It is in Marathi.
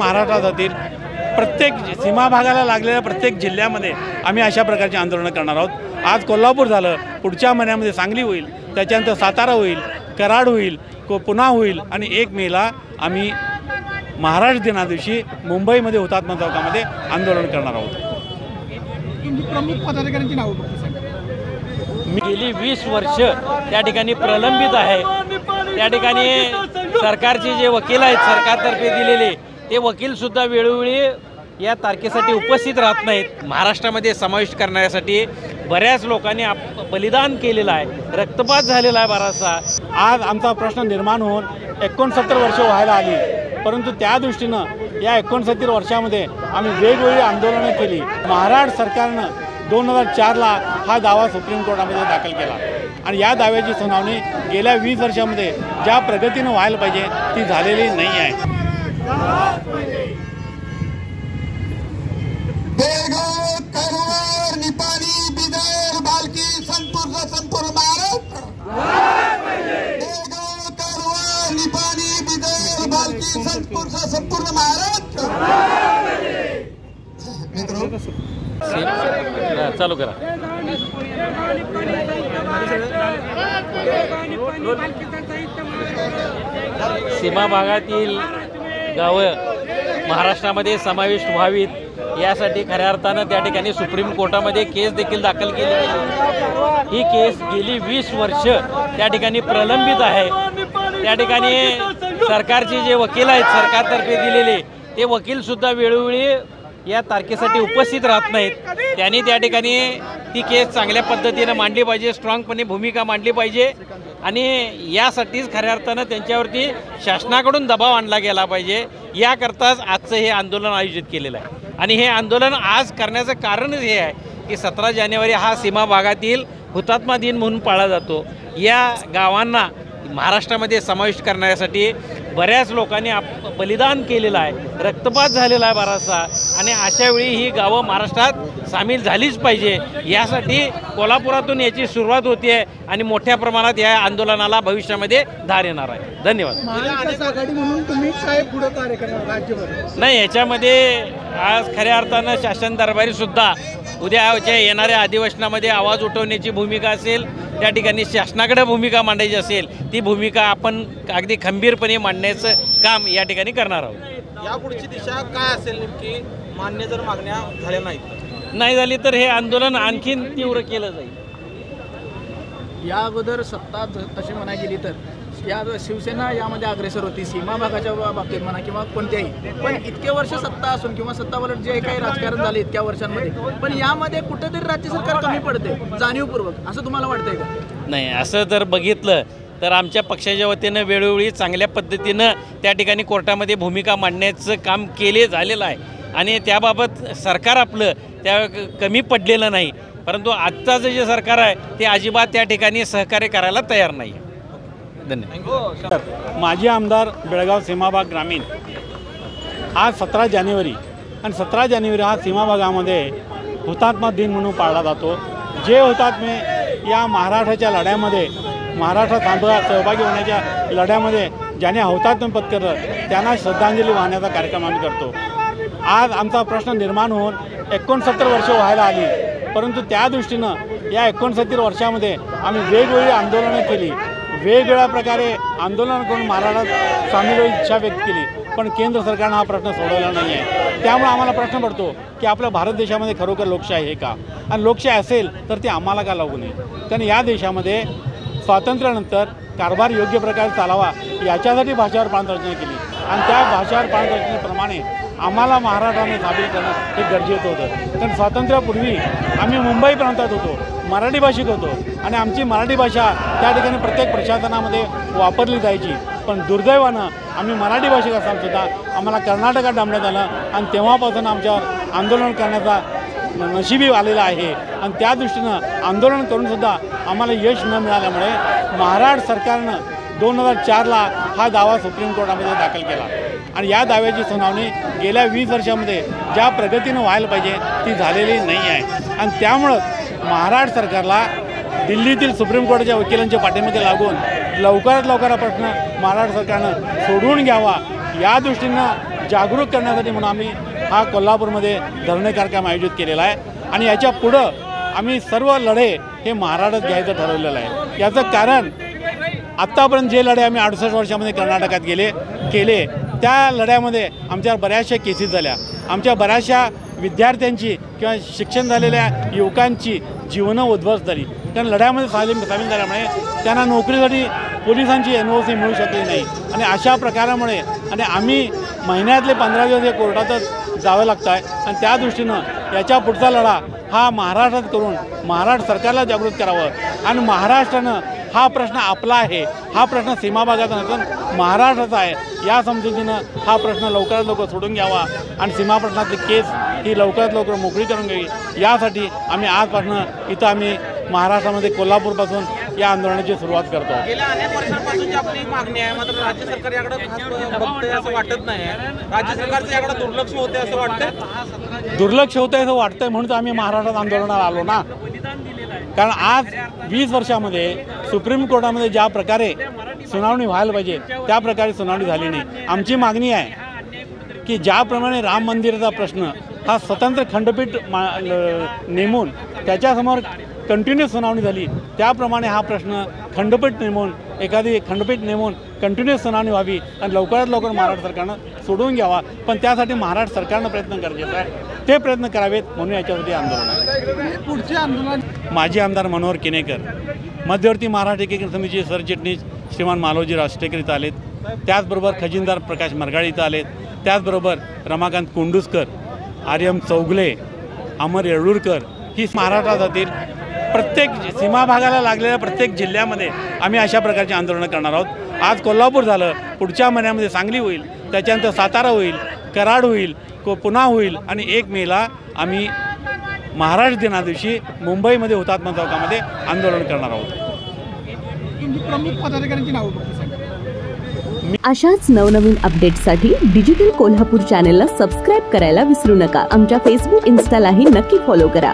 महाराष्ट्रातील प्रत्येक सीमा भागाला लागलेल्या प्रत्येक जिल्ह्यामध्ये आम्ही अशा प्रकारचे आंदोलनं करणार आहोत। आज कोल्हापूर झालं, पुढच्या महिन्यामध्ये सांगली होईल, त्याच्यानंतर सातारा होईल, कराड होईल, पुन्हा होईल आणि 1 मेला आम्ही महाराष्ट्र दिना दिवशी मुंबईमध्ये हुतात्मा चौकामध्ये आंदोलन करणार आहोत। प्रमुख पदाधिकाऱ्यांची नावं मी गेली 20 वर्ष त्या ठिकाणी प्रलंबित आहे। त्या ठिकाणी सरकारचे जे वकील आहेत सरकारतर्फे दिलेले ते वकीलसुद्धा वेळोवेळी या तारखेसाठी उपस्थित राहत नाहीत। महाराष्ट्रामध्ये समाविष्ट करण्यासाठी बऱ्याच लोकांनी बलिदान केलेलं आहे, रक्तपात झालेला आहे बराचसा। आज आमचा प्रश्न निर्माण होऊन 69 वर्ष व्हायला आली, परंतु त्या दृष्टीनं या 69 वर्षामध्ये आम्ही वेगवेगळी आंदोलनं केली। महाराष्ट्र सरकारनं 2004ला हा दावा सुप्रीम कोर्टामध्ये दाखल केला आणि या दाव्याची सुनावणी गेल्या 20 वर्षामध्ये ज्या प्रगतीनं व्हायला पाहिजे ती झालेली नाही आहे। बेळगाव, कारवार, निपाणी, बिदर, भालकी, संपूर्ण महाराष्ट्र। बेळगाव, कारवार, निपाणी, बिदर, भालकी, संपूर्ण महाराष्ट्र। मित्रों चालू करा। सीमा भागातील गावं महाराष्ट्रामध्ये समाविष्ट व्हावीत यासाठी खऱ्या अर्थानं त्या ठिकाणी सुप्रीम कोर्टामध्ये केस देखील दाखल केली गेली। ही केस गेली 20 वर्ष त्या ठिकाणी प्रलंबित आहे। त्या ठिकाणी सरकारचे जे वकील आहेत सरकारतर्फे दिलेले ते वकीलसुद्धा वेळोवेळी या तारखेसाठी उपस्थित राहत नाहीत। त्यांनी त्या ठिकाणी ती केस चांगल्या पद्धतीनं मांडली पाहिजे, स्ट्रॉंगपणे भूमिका मांडली पाहिजे आणि यासाठीच खऱ्या अर्थानं त्यांच्यावरती शासनाकडून दबाव आणला गेला पाहिजे। याकरताच आजचं हे आंदोलन आयोजित केलेलं आहे आणि हे आंदोलन आज करण्याचं कारणच हे आहे की 17 जानेवारी हा सीमा भागातील हुतात्मा दिन म्हणून पाळला जातो। या गावांना महाराष्ट्रामध्ये समाविष्ट करण्यासाठी बऱ्याच लोकांनी बलिदान केलेलं आहे, रक्तपात झालेला आहे बराचसा आणि अशावेळी ही गावं महाराष्ट्रात सामील झालीच पाहिजे। यासाठी कोल्हापुरातून याची सुरुवात होती आहे आणि मोठ्या प्रमाणात या आंदोलनाला भविष्यामध्ये धार येणार आहे। धन्यवाद। महाविकास आघाडी म्हणून तुम्ही काय पुढे कार्य करणार राज्यभर? नाही, याच्यामध्ये आज खऱ्या अर्थानं शासन दरबारीसुद्धा उद्याच्या येणाऱ्या अधिवेशनामध्ये आवाज उठवण्याची भूमिका असेल, त्या ठिकाणी शासनाकडे भूमिका मांडायची असेल ती भूमिका आपण अगदी खंबीरपणे मांडण्याचं काम या ठिकाणी करणार आहोत। यापुढची दिशा काय असेल नेमकी? मान्य जर मागण्या झाल्या नाही झाली तर हे आंदोलन आणखीन तीव्र केलं जाईल। या अगोदर सत्ता तशी म्हणा गेली तर या शिवसेना यामध्ये अग्रेसर होती सीमा भागाच्या बाबतीत म्हणा किंवा कोणत्याही, पण इतके वर्ष सत्ता असून किंवा सत्तावलट जे काही राजकारण झाले इतक्या वर्षांमध्ये, पण यामध्ये कुठेतरी राज्य सरकार कमी पडते जाणीवपूर्वक, असं तुम्हाला वाटतंय का? नाही, असं जर बघितलं तर आमच्या पक्षाच्या वतीनं वेळोवेळी चांगल्या पद्धतीनं त्या ठिकाणी कोर्टामध्ये भूमिका मांडण्याचं काम केले झालेलं आहे आणि त्याबाबत सरकार आपलं त्या कमी पडलेलं नाही, परंतु आजचं जे सरकार आहे ते अजिबात त्या ठिकाणी सहकार्य करायला तयार नाही। धन्यवाद। माजी आमदार बेळगाव सीमाभाग ग्रामीण आज 17 जानेवारी आणि 17 जानेवारी हा सीमा भागामध्ये हुतात्मा दिन म्हणून पाळला जातो। जे हुतात्मे या महाराष्ट्राच्या लढ्यामध्ये महाराष्ट्रात सहभागी होण्याच्या लढ्यामध्ये ज्याने हुतात्मा पत्करलं त्यांना श्रद्धांजली वाहण्याचा कार्यक्रम आम्ही करतो। आज आमचा प्रश्न निर्माण होऊन 69 वर्ष व्हायला आली, परंतु त्या दृष्टीनं या 69 वर्षामध्ये आम्ही वेगवेगळी आंदोलनं केली, वेगवेगळ्या प्रकारे आंदोलन करून महाराष्ट्रात सामील होण्याची इच्छा व्यक्त केली, पण केंद्र सरकारनं हा प्रश्न सोडवला नाही आहे। त्यामुळे आम्हाला प्रश्न पडतो की आपल्या भारत देशामध्ये खरोखर लोकशाही आहे का, आणि लोकशाही असेल तर ती आम्हाला का लागू नये? कारण या देशामध्ये स्वातंत्र्यानंतर कारभार योग्य प्रकारे चालावा याच्यासाठी भाषावर प्रांतरचना केली आणि त्या भाषावर प्रांतरचनेप्रमाणे आम्हाला महाराष्ट्राने सामील करणं हे गरजेचं होतं। कारण स्वातंत्र्यापूर्वी आम्ही मुंबई प्रांतात होतो, मराठी भाषिक होतो आणि आमची मराठी भाषा त्या ठिकाणी प्रत्येक प्रशासनामध्ये वापरली जायची, पण दुर्दैवानं आम्ही मराठी भाषिक असतानासुद्धा आम्हाला कर्नाटकात डांबण्यात आलं आणि तेव्हापासून आमच्यावर आंदोलन करण्याचा नशिबी आलेला आहे आणि त्या दृष्टीनं आंदोलन करूनसुद्धा आम्हाला यश न मिळाल्यामुळे महाराष्ट्र सरकारनं 2004ला हा दावा सुप्रीम कोर्टामध्ये दाखल केला आणि या दाव्याची सुनावणी गेल्या 20 वर्षामध्ये ज्या प्रगतीनं व्हायला पाहिजे ती झालेली नाही आहे आणि त्यामुळं महाराष्ट्र सरकारला दिल्लीतील सुप्रीम कोर्टाच्या वकिलांच्या पाठीमागे लागून लवकरात लवकर हा प्रश्न महाराष्ट्र सरकारनं सोडवून घ्यावा या दृष्टीनं जागरूक करण्यासाठी म्हणून आम्ही हा कोल्हापूरमध्ये धरणे कार्यक्रम आयोजित केलेला आहे आणि याच्या पुढं आम्ही सर्व लढे हे महाराष्ट्रात घ्यायचं ठरवलेलं आहे। याचं कारण आत्तापर्यंत जे लढे आम्ही 68 वर्षामध्ये कर्नाटकात केले त्या लढ्यामध्ये आमच्या बऱ्याचशा केसेस झाल्या, आमच्या बऱ्याचशा विद्यार्थ्यांची किंवा शिक्षण झालेल्या युवकांची जीवनं उद्ध्वस्त झाली, कारण लढ्यामध्ये सामील झाल्यामुळे त्यांना नोकरीसाठी पोलिसांची NOC मिळू शकली नाही आणि अशा प्रकारामुळे आणि आम्ही महिन्यातले 15 दिवस हे कोर्टातच जावं लागतं आहे आणि त्या दृष्टीनं याच्या पुढचा लढा हा महाराष्ट्रात करून महाराष्ट्र सरकारला जागृत करावं आणि महाराष्ट्रानं हा प्रश्न आपला आहे, हा प्रश्न सीमा भागाचा नसून महाराष्ट्राचा आहे या समजुतीनं हा प्रश्न लवकरात लवकर सोडून घ्यावा आणि सीमा प्रश्नातली केस ही लवकरात लवकर मोकळी करून घ्यावी। यासाठी आम्ही आजपासून इथं आम्ही महाराष्ट्रामध्ये कोल्हापूरपासून या आंदोलनाची सुरुवात करतो। गेल्या अनेक वर्षांपासूनची आपली मागणी आहे, मात्र राज्य सरकार याकडे खास बघतंय असं वाटत नाही। राज्य सरकारचं याकडे दुर्लक्ष होते असं वाटतं। दुर्लक्ष होतं असं वाटतंय म्हणून तर आम्ही महाराष्ट्रात आंदोलनाला आलो ना, कारण आज 20 वर्षामध्ये सुप्रीम कोर्टामध्ये ज्या प्रकारे सुनावणी व्हायला पाहिजे त्या प्रकारे सुनावणी झाली नाही। आमची मागणी आहे की ज्याप्रमाणे राम मंदिराचा प्रश्न हा स्वतंत्र खंडपीठ नेमून त्याच्यासमोर कंटिन्यू सुनावणी झाली, त्याप्रमाणे हा प्रश्न एखादी खंडपीठ नेमून कंटिन्यू सुनावणी व्हावी आणि लवकरात लवकर महाराष्ट्र सरकारनं सोडून घ्यावा। पण त्यासाठी महाराष्ट्र सरकारनं प्रयत्न गरजेचा आहे, ते प्रयत्न करावेत म्हणून याच्यासाठी आंदोलन आहे। पुढचे आंदोलन माजी आमदार मनोहर किनेकर, मध्यवर्ती महाराष्ट्र एकीकरण समितीचे सरचिटणीस श्रीमान मालोजी राष्ट्रेकर इथं आलेत, त्याचबरोबर खजिनदार प्रकाश मरगाळे इथं आलेत, त्याचबरोबर रमाकांत कोंडुस्कर, आर्यम चौगले, अमर येळूरकर ही महाराष्ट्रातील प्रत्येक सीमा भागाला लागलेल्या प्रत्येक जिल्ह्यामध्ये आम्ही अशा प्रकारचे आंदोलनं करणार आहोत। आज कोल्हापूर झालं, पुढच्या महिन्यामध्ये सांगली होईल, त्याच्यानंतर सातारा होईल, कराड होईल, पुन्हा होईल आणि 1 मेला आम्ही महाराष्ट्र दिनादिवशी मुंबईमध्ये हुतात्मा चौकामध्ये आंदोलन करणार आहोत। प्रमुख पदाधिकाऱ्यांची नावं अशाच नवनवीन अपडेट्ससाठी डिजिटल कोल्हापूर चॅनेलला सबस्क्राईब करायला विसरू नका। आमच्या फेसबुक, इन्स्टालाही नक्की फॉलो करा।